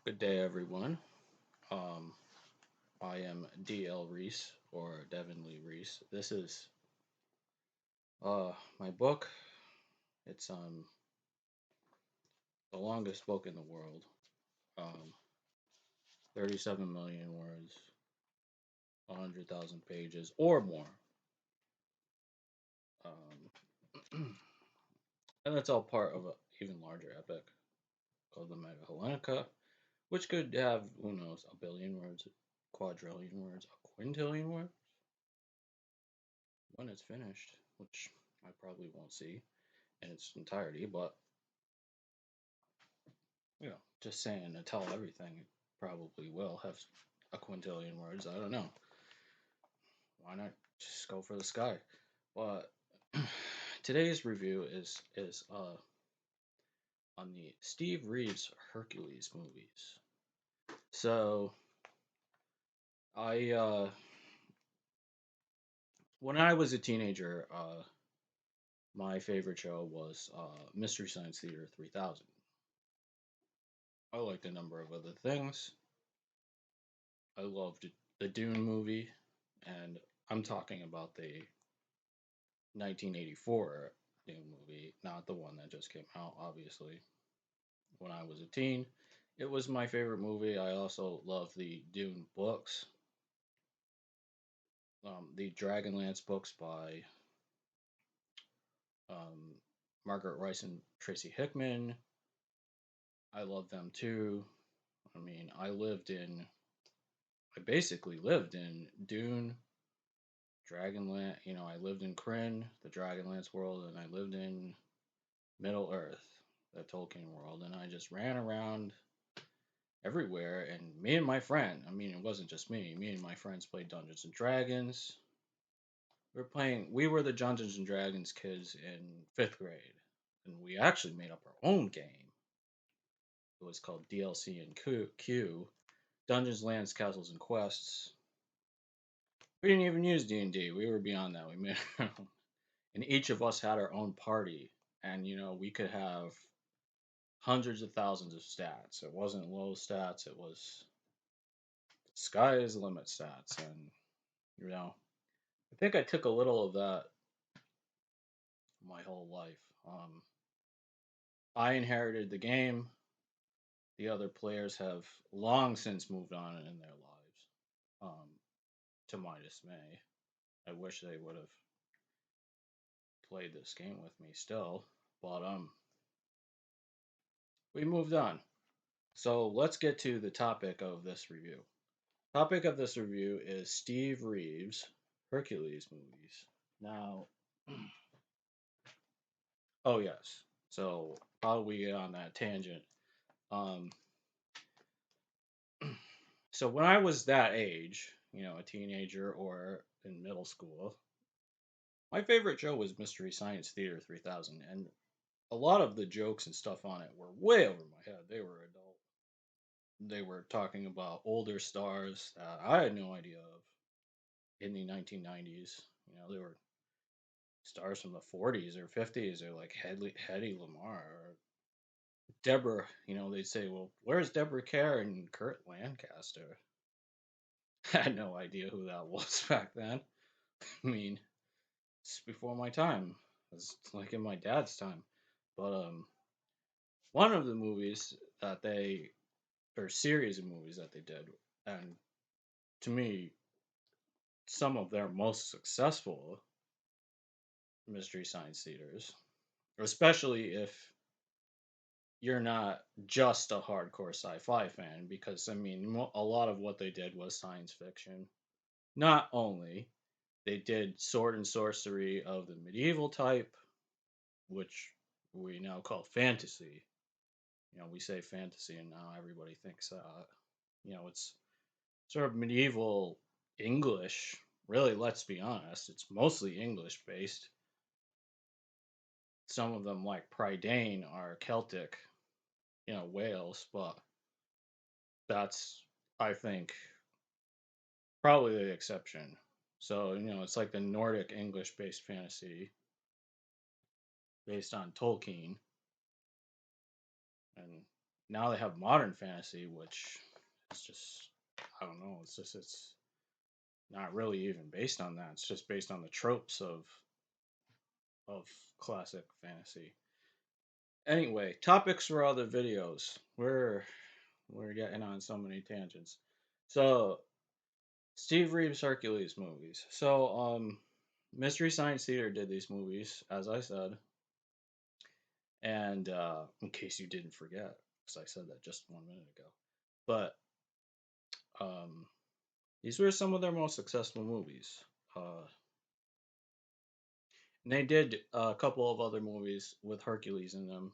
Good day, everyone. Um, I am D.L. Reese or Devin Lee Reese. This is my book. It's the longest book in the world. Um, 37 million words, 100,000 pages or more. Um, and that's all part of an even larger epic called the Mega Hellenica, which could have who knows a billion words, quadrillion words, a quintillion words when it's finished, which I probably won't see in its entirety, but just saying to tell everything it probably will have a quintillion words. I don't know. Why not just go for the sky? But today's review is on the Steeve Reeves Hercules movies. So I when I was a teenager, my favorite show was Mystery Science Theater 3000. I liked a number of other things. I loved the Dune movie, and I'm talking about the 1984 Dune movie, not the one that just came out, obviously. When I was a teen, it was my favorite movie. I also love the Dune books, the Dragonlance books by um, Margaret Rice and Tracy Hickman. I love them too. I mean, I basically lived in Dune, Dragonlance. I lived in Krynn, the Dragonlance world, and I lived in Middle Earth, the Tolkien world, and I just ran around everywhere. And me and my friend, I mean, it wasn't just me and my friends played Dungeons and Dragons. We were the Dungeons and Dragons kids in fifth grade, and we actually made up our own game. It was called DLC and Q, Dungeons, Lands, Castles, and Quests. We didn't even use D&D. We were beyond that. We made our own. And each of us had our own party, and we could have hundreds of thousands of stats. It wasn't low stats. It was sky is the limit stats, and you know, I think I took a little of that my whole life. I inherited the game. The other players have long since moved on in their lives. To my dismay, I wish they would have played this game with me still, but we moved on. So let's get to the topic of this review. Topic of this review is Steeve Reeves Hercules movies. Now, oh yes. So how do we get on that tangent? Um, so when I was that age, a teenager or in middle school, my favorite show was Mystery Science Theater 3000, and a lot of the jokes and stuff on it were way over my head. They were adult. They were talking about older stars that I had no idea of in the 1990s. They were stars from the 40s or 50s, or like Hedy Lamar or Deborah. They'd say, well, where's Deborah Kerr and Kurt Lancaster? I had no idea who that was back then. I mean, it's before my time. It's like in my dad's time. But one of the movies that or series of movies that they did, and to me, some of their most successful Mystery Science Theaters, especially if you're not just a hardcore sci-fi fan, because I mean, a lot of what they did was science fiction. Not only they did sword and sorcery of the medieval type, which we now call fantasy. We say fantasy, and now everybody thinks it's sort of medieval English. Really, let's be honest, it's mostly English based. Some of them, like Prydain, are Celtic, Wales, but that's, I think, probably the exception. So, it's like the Nordic English based fantasy based on Tolkien. And now they have modern fantasy, which is just, I don't know. It's not really even based on that. It's just based on the tropes of classic fantasy. Anyway, topics for other videos. We're getting on so many tangents. So Steve Reeves Hercules movies. So Mystery Science Theater did these movies, as I said, and in case you didn't forget, because I said that just 1 minute ago. But um, these were some of their most successful movies. And they did a couple of other movies with Hercules in them.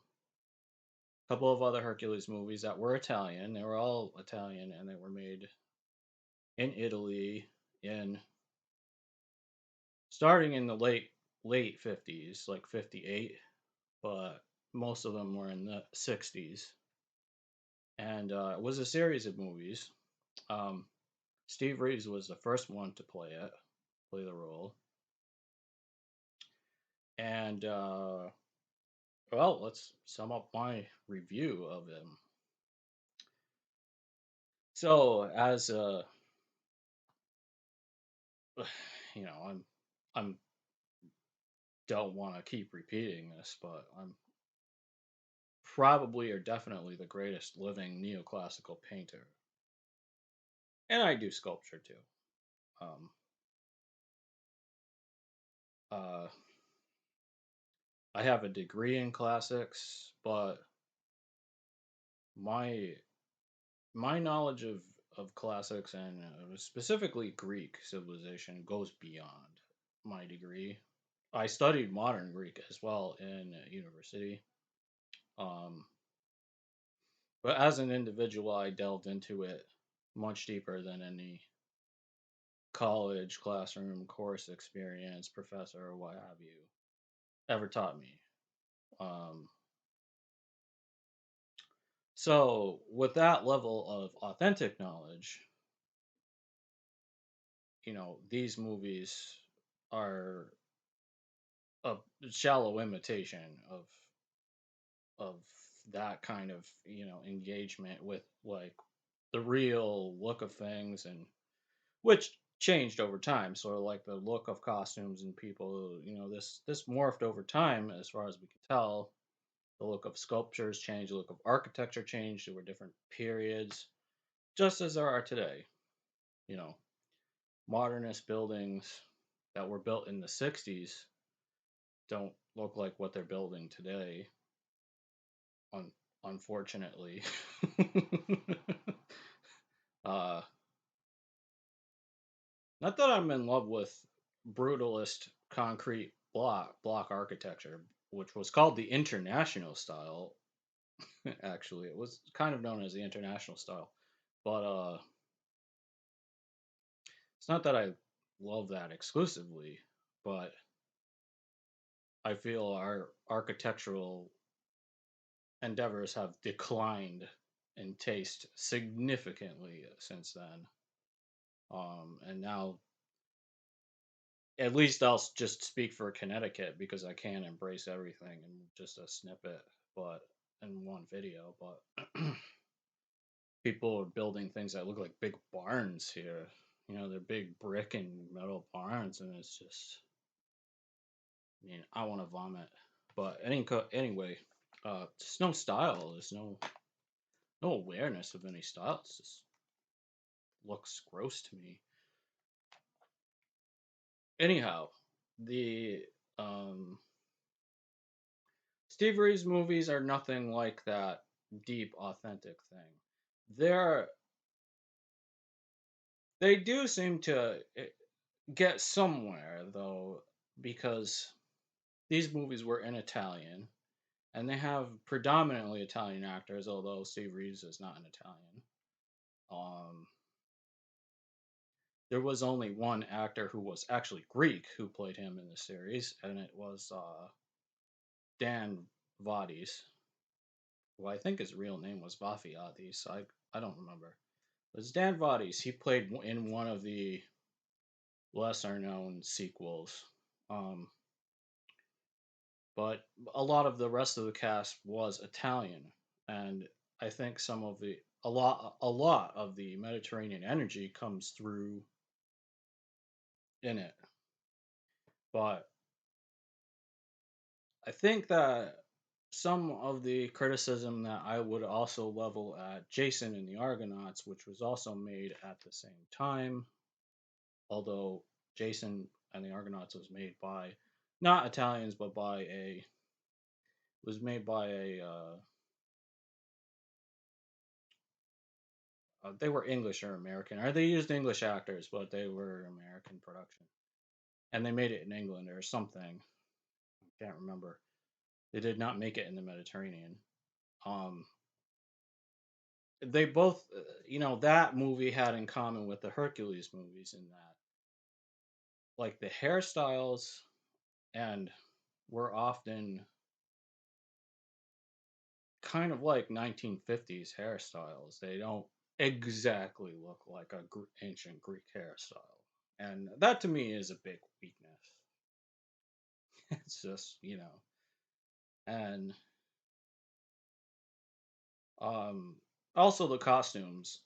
A couple of other Hercules movies that were Italian. They were all Italian, and they were made in Italy in starting in the late 50s, like 58, but most of them were in the 60s. And it was a series of movies. Um, Steve Reeves was the first one to play the role. And well, let's sum up my review of him. So, as you know, I'm don't want to keep repeating this, but I'm probably or definitely the greatest living neoclassical painter, and I do sculpture too. Um, uh, I have a degree in classics, but my my knowledge of classics and specifically Greek civilization goes beyond my degree. I studied modern Greek as well in university. Um, but as an individual, I delved into it much deeper than any college, classroom, course experience, professor, or what have you ever taught me. Um, so, with that level of authentic knowledge, these movies are a shallow imitation of that kind of engagement with like the real look of things, and which changed over time, sort of like the look of costumes and people. This morphed over time, as far as we can tell. The look of sculptures changed, the look of architecture changed. There were different periods, just as there are today. You know, modernist buildings that were built in the 60s don't look like what they're building today, un- unfortunately. uh, Not that I'm in love with brutalist concrete block architecture, which was called the international style. Actually, it was kind of known as the international style, but it's not that I love that exclusively, but I feel our architectural endeavors have declined in taste significantly since then. And now, at least I'll just speak for Connecticut because I can't embrace everything in just a snippet, but in one video. But people are building things that look like big barns here. They're big brick and metal barns, and it's just, I want to vomit. But anyway, just no style. There's no awareness of any style. It just looks gross to me. Anyhow, the um, Steve Reeves movies are nothing like that deep, authentic thing. They're they do seem to get somewhere though, because these movies were in Italian, and they have predominantly Italian actors, although Steve Reeves is not an Italian. Um, there was only one actor who was actually Greek who played him in the series, and it was Dan Vadis, who I think his real name was Vafiatis. I don't remember. It was Dan Vadis. He played in one of the lesser known sequels. Um, but a lot of the rest of the cast was Italian, and I think some of the a lot of the Mediterranean energy comes through in it. But I think that some of the criticism that I would also level at Jason and the Argonauts, which was also made at the same time, although Jason and the Argonauts was made by not Italians, but by a was made by they were English or American, or they used English actors, but they were American production, and they made it in England or something. I can't remember. They did not make it in the Mediterranean. Um, they both, that movie had in common with the Hercules movies in that, like, the hairstyles and were often kind of like 1950s hairstyles. They don't exactly look like a ancient Greek hairstyle, and that to me is a big weakness. It's just, and um, also the costumes.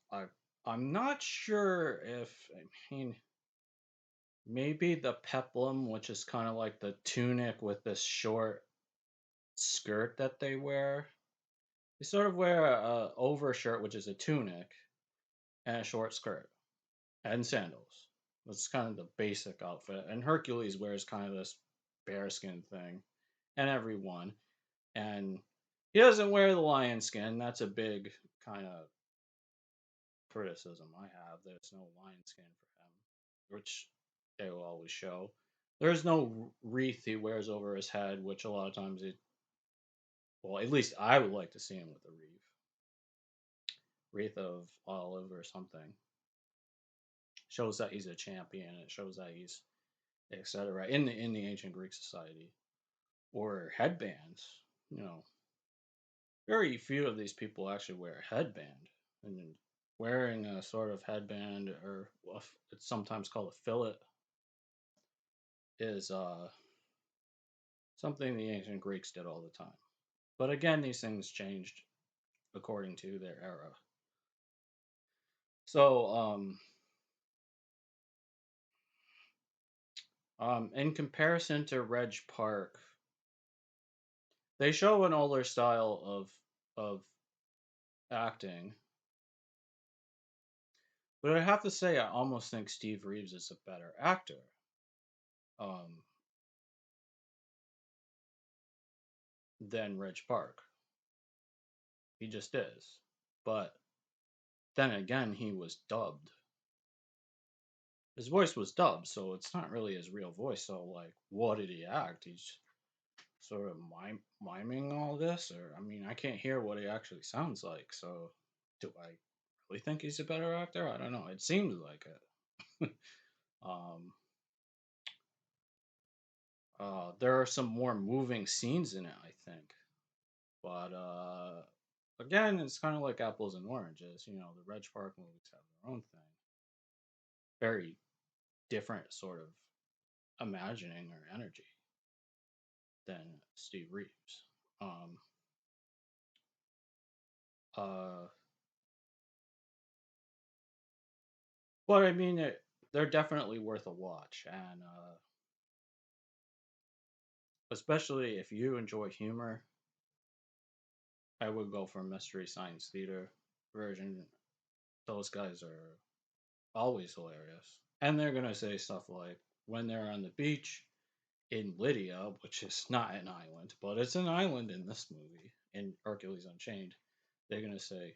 I'm not sure if I mean maybe the peplum, which is kind of like the tunic with this short skirt that they wear. They sort of wear a overshirt, which is a tunic, and a short skirt and sandals. That's kind of the basic outfit. And Hercules wears kind of this bearskin thing, and everyone. And he doesn't wear the lion skin. That's a big kind of criticism I have. There's no lion skin for him, which they will always show. There's no wreath he wears over his head, which a lot of times well, at least I would like to see him with a wreath of olive or something. Shows that he's a champion. It shows that he's etc. In the ancient Greek society, or headbands. You know, very few of these people actually wear a headband, and wearing a sort of headband, or it's sometimes called a fillet, is something the ancient Greeks did all the time. But again, these things changed according to their era. So, in comparison to Reg Park, they show an older style of acting, but I have to say I almost think Steve Reeves is a better actor um, than Reg Park. He just is. But then again, he was dubbed. His voice was dubbed, so it's not really his real voice. So, like, what did he act? He's sort of miming all this, or I mean, I can't hear what he actually sounds like. So, do I really think he's a better actor? I don't know. It seems like it. um, there are some more moving scenes in it, I think, but again, it's kind of like apples and oranges. The Reg Park movies have their own thing, very different sort of imagining or energy than Steve Reeves. Um, uh, but I mean, they're definitely worth a watch, and especially if you enjoy humor, I would go for Mystery Science Theater version. Those guys are always hilarious, and they're gonna say stuff like when they're on the beach in Lydia, which is not an island, but it's an island in this movie in Hercules Unchained. They're gonna say,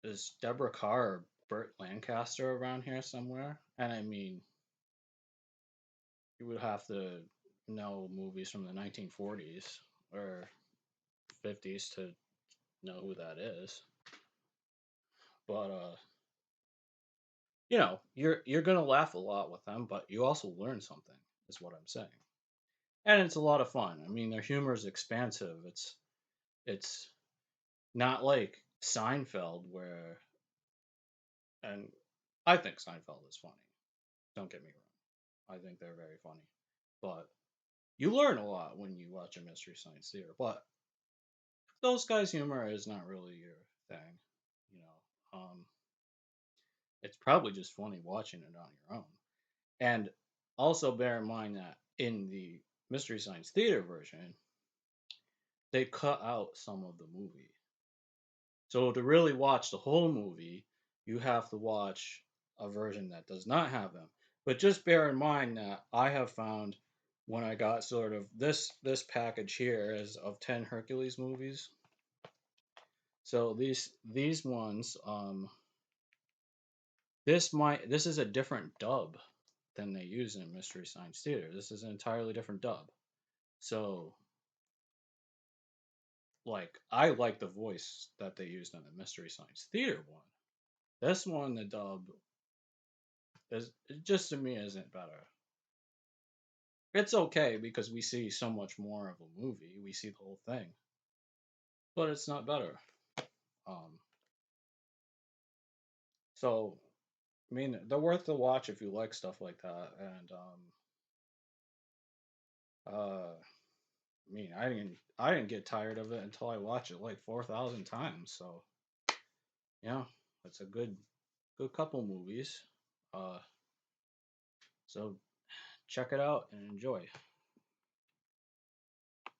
"Is Deborah Carr or Burt Lancaster around here somewhere?" And I mean, you would have to know movies from the 1940s or 50s to know who that is. But you're gonna laugh a lot with them, but you also learn something, is what I'm saying. And it's a lot of fun. I mean, their humor is expansive. It's not like Seinfeld, where, and I think Seinfeld is funny. Don't get me wrong. I think they're very funny. But you learn a lot when you watch a Mystery Science Theater. But those guys' humor is not really your thing, you know. It's probably just funny watching it on your own. And also bear in mind that in the Mystery Science Theater version, they cut out some of the movie. So to really watch the whole movie, you have to watch a version that does not have them. But just bear in mind that I have found when I got sort of this package here is of 10 Hercules movies. So these ones this is a different dub than they use in Mystery Science Theater. This is an entirely different dub. So like I like the voice that they used in the Mystery Science Theater one. This one, the dub is it just to me isn't better. It's okay because we see so much more of a movie. We see the whole thing, but it's not better. Um, so I mean, they're worth the watch if you like stuff like that. And I mean, I didn't get tired of it until I watched it like 4,000 times. So yeah, it's a good couple movies. Uh, so check it out and enjoy.